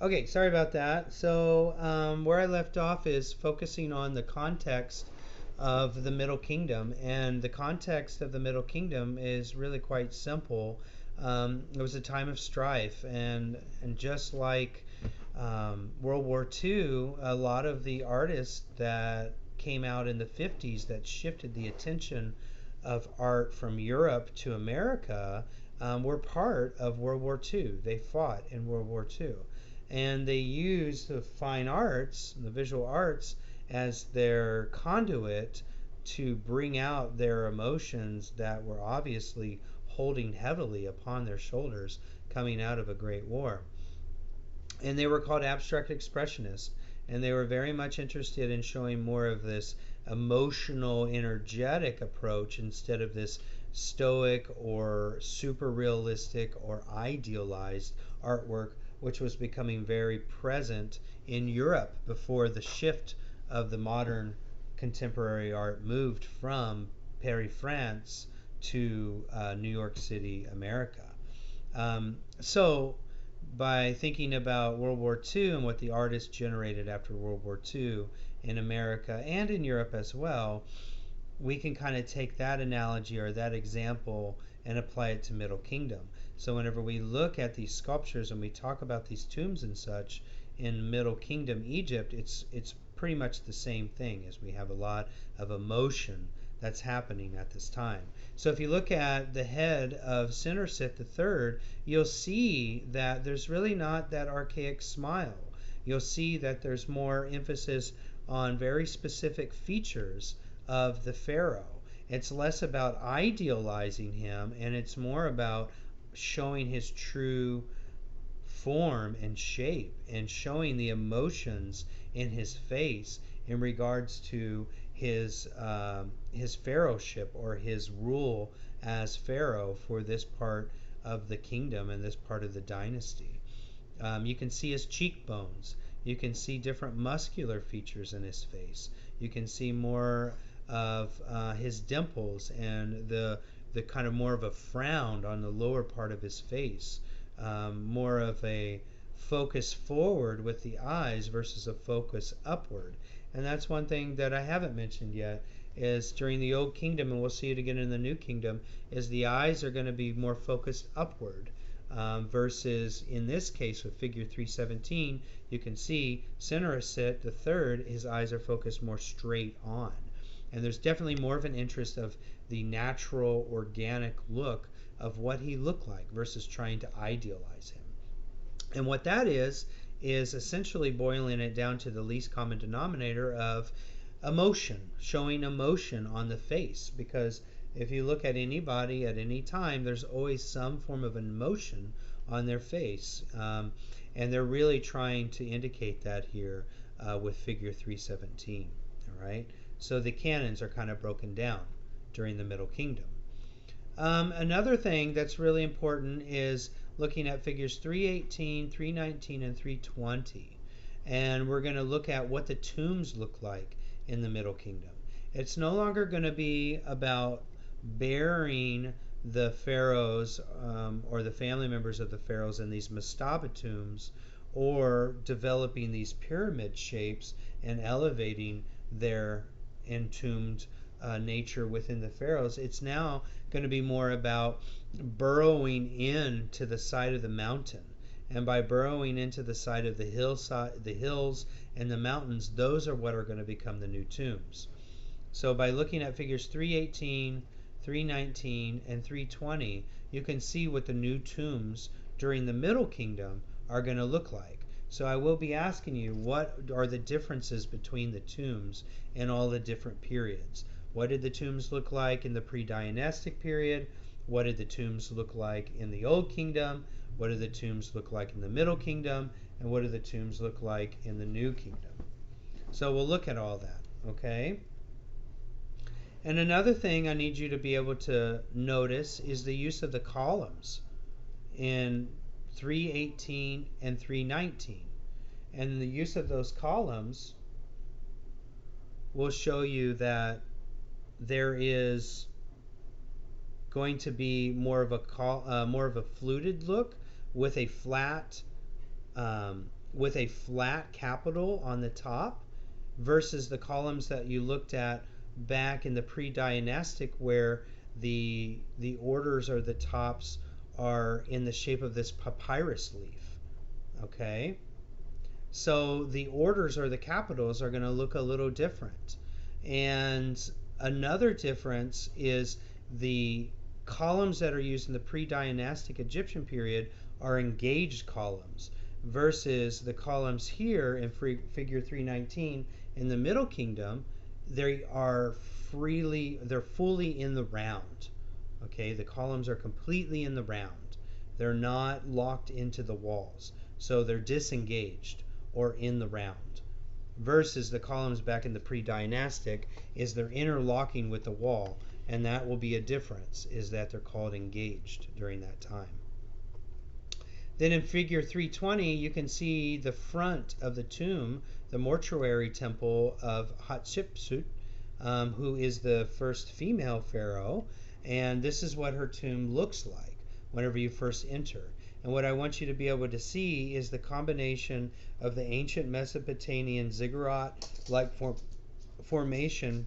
Okay, sorry about that. So, where I left off is focusing on the context of the Middle Kingdom, and the context of the Middle Kingdom is really quite simple. It was a time of strife, and just like World War II, a lot of the artists that came out in the 50s that shifted the attention of art from Europe to America were part of World War II. They fought in World War II. And they used the fine arts, the visual arts, as their conduit to bring out their emotions that were obviously holding heavily upon their shoulders coming out of a great war. And they were called abstract expressionists, and they were very much interested in showing more of this emotional energetic approach instead of this stoic or super realistic or idealized artwork, which was becoming very present in Europe before the shift of the modern contemporary art moved from Paris, France to New York City, America. So, by thinking about World War II and what the artists generated after World War II in America and in Europe as well, we can kind of take that analogy or that example and apply it to Middle Kingdom. So, whenever we look at these sculptures and we talk about these tombs and such in Middle Kingdom Egypt, it's pretty much the same thing as we have a lot of emotion that's happening at this time. So if you look at the head of Senusret III, you'll see that there's really not that archaic smile. You'll see that there's more emphasis on very specific features of the pharaoh. It's less about idealizing him and it's more about showing his true form and shape and showing the emotions in his face in regards to his pharaohship or his rule as pharaoh for this part of the kingdom and this part of the dynasty. You can see his cheekbones. You can see different muscular features in his face. You can see more of his dimples and the kind of more of a frown on the lower part of his face, more of a focus forward with the eyes versus a focus upward. And that's one thing that I haven't mentioned yet is during the old kingdom, and we'll see it again in the new kingdom, is the eyes are going to be more focused upward. Versus in this case with figure 317, you can see Senusret the third, his eyes are focused more straight on. And there's definitely more of an interest of the natural, organic look of what he looked like versus trying to idealize him. And what that is essentially boiling it down to the least common denominator of emotion, showing emotion on the face. Because if you look at anybody at any time, there's always some form of emotion on their face. And they're really trying to indicate that here with figure 317. All right. So the canons are kind of broken down during the Middle Kingdom. Another thing that's really important is looking at figures 318, 319, and 320. And we're going to look at what the tombs look like in the Middle Kingdom. It's no longer going to be about burying the pharaohs or the family members of the pharaohs in these mastaba tombs or developing these pyramid shapes and elevating their entombed nature within the pharaohs. It's now going to be more about burrowing into the side of the mountain. And by burrowing into the side of the hillside, the hills and the mountains, those are what are going to become the new tombs. So by looking at figures 318, 319, and 320, you can see what the new tombs during the Middle Kingdom are going to look like. So I will be asking you, what are the differences between the tombs in all the different periods? What did the tombs look like in the pre-dynastic period? What did the tombs look like in the Old Kingdom? What do the tombs look like in the Middle Kingdom? And what do the tombs look like in the New Kingdom? So we'll look at all that, okay? And another thing I need you to be able to notice is the use of the columns in 318 and 319. And the use of those columns will show you that there is going to be more of a fluted look with a flat with a flat capital on the top versus the columns that you looked at back in the pre-dynastic where the orders or the tops are in the shape of this papyrus leaf. Okay, so the orders or the capitals are going to look a little different. And another difference is the columns that are used in the pre-dynastic Egyptian period are engaged columns versus the columns here in figure 319 in the Middle Kingdom, they're fully in the round. Okay, the columns are completely in the round. They're not locked into the walls, so they're disengaged or in the round. Versus the columns back in the pre-dynastic is they're interlocking with the wall, and that will be a difference, is that they're called engaged during that time. Then in figure 320 you can see the front of the tomb, the mortuary temple of Hatshepsut, who is the first female pharaoh, and this is what her tomb looks like whenever you first enter. And what I want you to be able to see is the combination of the ancient Mesopotamian ziggurat-like formation,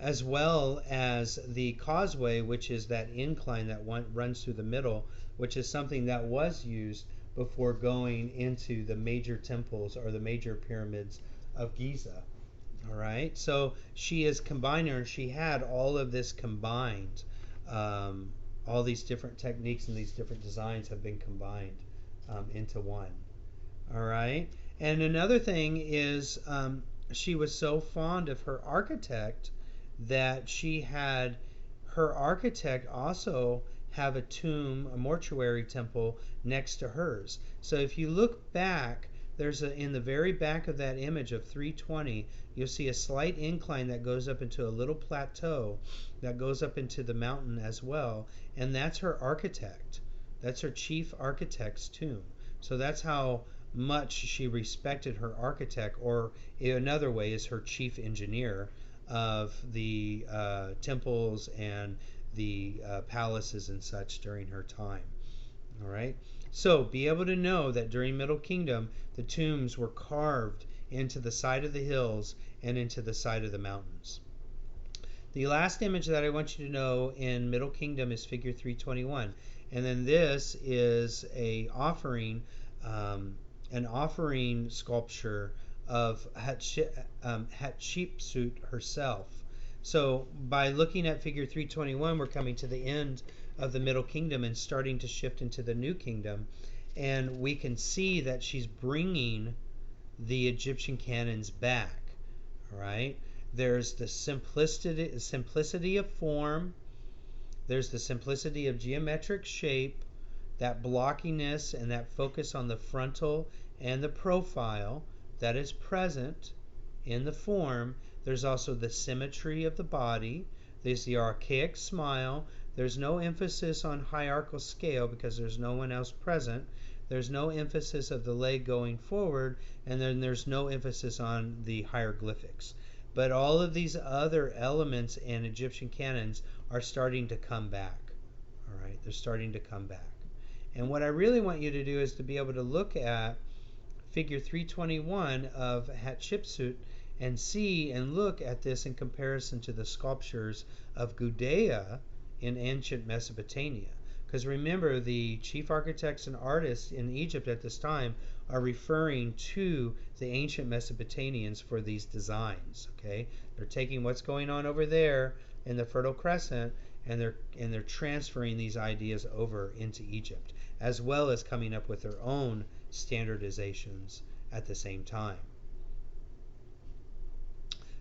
as well as the causeway, which is that incline that runs through the middle, which is something that was used before going into the major temples or the major pyramids of Giza. All right, so she is combining, or she had all of this combined. All these different techniques and these different designs have been combined into one. All right, and another thing is she was so fond of her architect that she had her architect also have a tomb, a mortuary temple next to hers. So if you look back, there's in the very back of that image of 320, you'll see a slight incline that goes up into a little plateau that goes up into the mountain as well, and that's her architect. That's her chief architect's tomb. So that's how much she respected her architect, or in another way is her chief engineer of the temples and the palaces and such during her time. All right, so be able to know that during Middle Kingdom the tombs were carved into the side of the hills and into the side of the mountains. The last image that I want you to know in Middle Kingdom is figure 321, and then this is an offering sculpture of Hatshepsut herself. So by looking at figure 321, we're coming to the end of the Middle Kingdom and starting to shift into the New Kingdom, and we can see that she's bringing the Egyptian canons back. All right, there's the simplicity of form, there's the simplicity of geometric shape, that blockiness and that focus on the frontal and the profile that is present in the form. There's also the symmetry of the body. There's the archaic smile. There's no emphasis on hierarchical scale because there's no one else present. There's no emphasis of the leg going forward, and then there's no emphasis on the hieroglyphics. But all of these other elements in Egyptian canons are starting to come back. All right, they're starting to come back. And what I really want you to do is to be able to look at figure 321 of Hatshepsut and see and look at this in comparison to the sculptures of Gudea in ancient Mesopotamia. Because remember, the chief architects and artists in Egypt at this time are referring to the ancient Mesopotamians for these designs. Okay, they're taking what's going on over there in the Fertile Crescent, and they're transferring these ideas over into Egypt, as well as coming up with their own standardizations at the same time.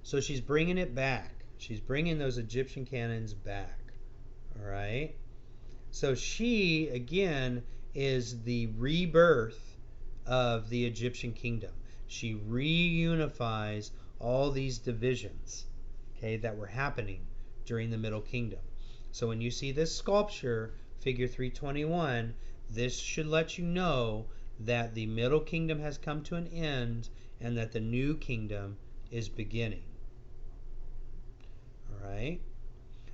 So she's bringing it back. She's bringing those Egyptian canons back. All right. So she, again, is the rebirth of the Egyptian kingdom. She reunifies all these divisions, okay, that were happening during the Middle Kingdom. So when you see this sculpture, figure 321, this should let you know that the Middle Kingdom has come to an end and that the New Kingdom is beginning. All right.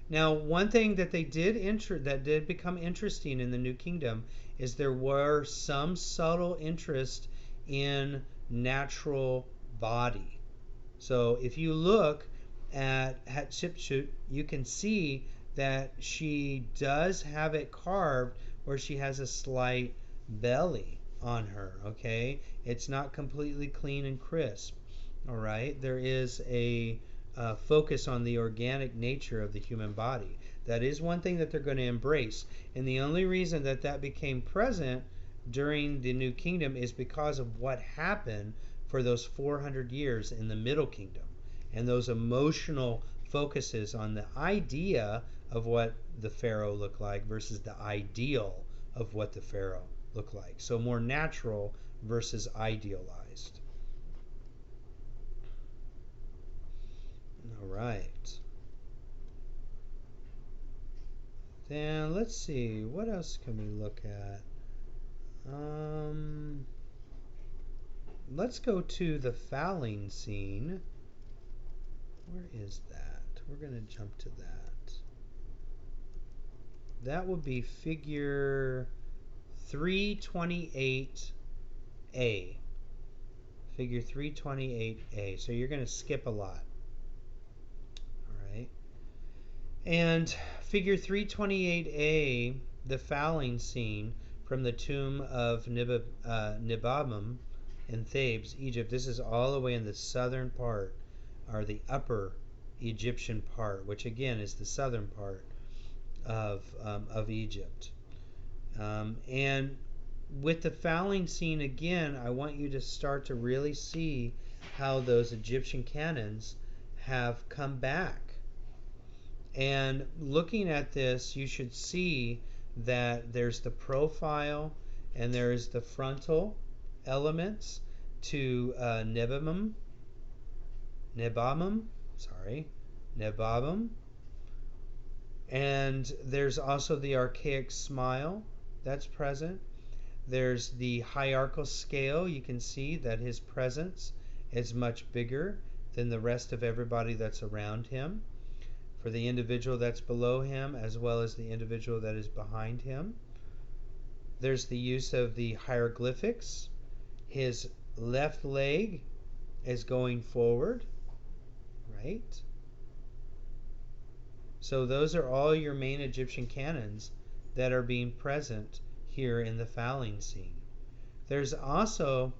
Now, one thing that did become interesting in the New Kingdom is there were some subtle interest in natural body. So if you look at Hatshepsut, you can see that she does have it carved where she has a slight belly on her, okay? It's not completely clean and crisp, all right? There is a focus on the organic nature of the human body. That is one thing that they're going to embrace. And the only reason that that became present during the New Kingdom is because of what happened for those 400 years in the Middle Kingdom and those emotional focuses on the idea of what the Pharaoh looked like versus the ideal of what the Pharaoh looked like. So more natural versus idealized. All right. Then let's see, what else can we look at? Let's go to the fouling scene. Where is that? We're going to jump to that. That would be figure 328A. Figure 328A. So you're going to skip a lot. All right. And figure 328A, the fouling scene from the tomb of Nibimu in Thebes, Egypt. This is all the way in the southern part, or the upper Egyptian part, which again is the southern part of Egypt. And with the fouling scene again, I want you to start to really see how those Egyptian canons have come back. And looking at this, you should see that there's the profile and there's the frontal elements to Nebamum, and there's also the archaic smile that's present. There's the hierarchical scale. You can see that his presence is much bigger than the rest of everybody that's around him, for the individual that's below him as well as the individual that is behind him. There's the use of the hieroglyphics. His left leg is going forward, right? So those are all your main Egyptian canons that are being present here in the fouling scene. There's also,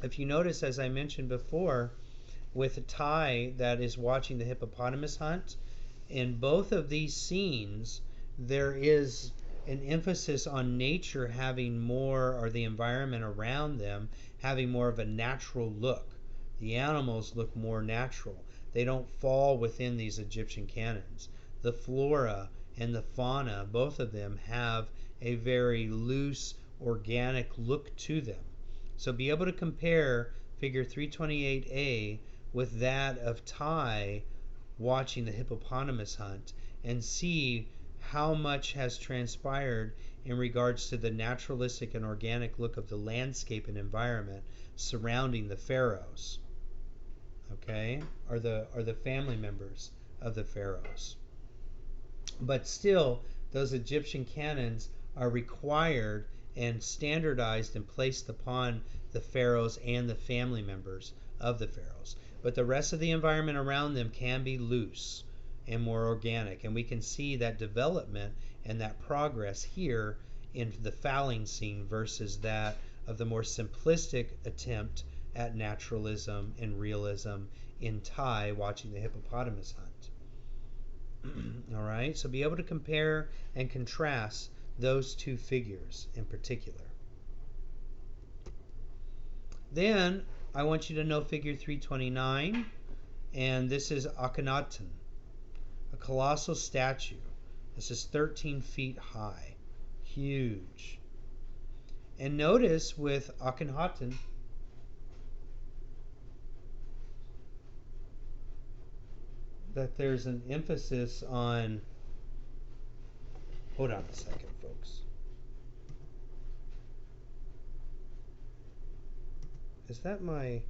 if you notice, as I mentioned before, with Tai that is watching the hippopotamus hunt, in both of these scenes, there is an emphasis on nature having more, or the environment around them having more of a natural look. The animals look more natural. They don't fall within these Egyptian canons. The flora and the fauna, both of them have a very loose, organic look to them. So be able to compare figure 328A with that of Tai watching the hippopotamus hunt and see how much has transpired in regards to the naturalistic and organic look of the landscape and environment surrounding the pharaohs, okay, or the family members of the pharaohs. But still, those Egyptian canons are required and standardized and placed upon the pharaohs and the family members of the pharaohs. But the rest of the environment around them can be loose and more organic. And we can see that development and that progress here in the fouling scene versus that of the more simplistic attempt at naturalism and realism in Tai watching the hippopotamus hunt. All right, so be able to compare and contrast those two figures in particular. Then I want you to know figure 329, and this is Akhenaten, a colossal statue. This is 13 feet high, huge. And notice with Akhenaten, that there's an emphasis on, hold on a second, folks. Is that my